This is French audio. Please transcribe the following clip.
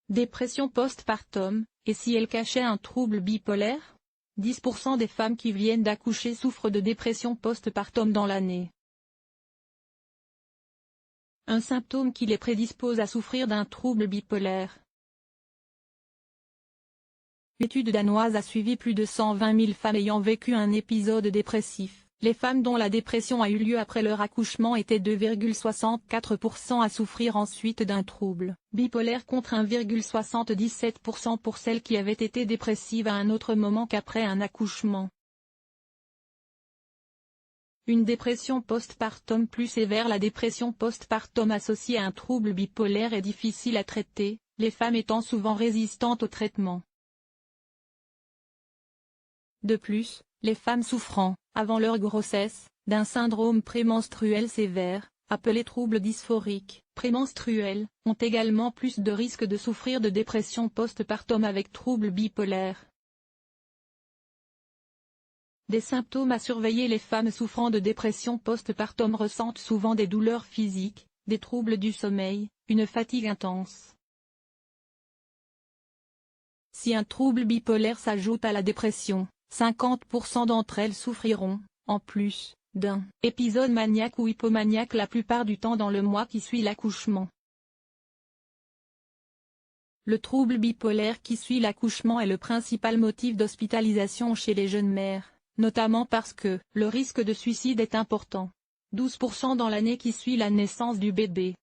Dépression postpartum, et si elle cachait un trouble bipolaire? 10% des femmes qui viennent d'accoucher souffrent de dépression postpartum dans l'année. Un symptôme qui les prédispose à souffrir d'un trouble bipolaire. L'étude danoise a suivi plus de 120 000 femmes ayant vécu un épisode dépressif. Les femmes dont la dépression a eu lieu après leur accouchement étaient 2,64% à souffrir ensuite d'un trouble bipolaire contre 1,77% pour celles qui avaient été dépressives à un autre moment qu'après un accouchement. Une dépression postpartum plus sévère. La dépression postpartum associée à un trouble bipolaire est difficile à traiter, les femmes étant souvent résistantes au traitement. De plus, les femmes souffrant, avant leur grossesse, d'un syndrome prémenstruel sévère, appelé trouble dysphorique prémenstruel, ont également plus de risques de souffrir de dépression postpartum avec trouble bipolaire. Des symptômes à surveiller. Les femmes souffrant de dépression postpartum ressentent souvent des douleurs physiques, des troubles du sommeil, une fatigue intense. Si un trouble bipolaire s'ajoute à la dépression, 50% d'entre elles souffriront, en plus, d'un épisode maniaque ou hypomaniaque la plupart du temps dans le mois qui suit l'accouchement. Le trouble bipolaire qui suit l'accouchement est le principal motif d'hospitalisation chez les jeunes mères, notamment parce que le risque de suicide est important. 12% dans l'année qui suit la naissance du bébé.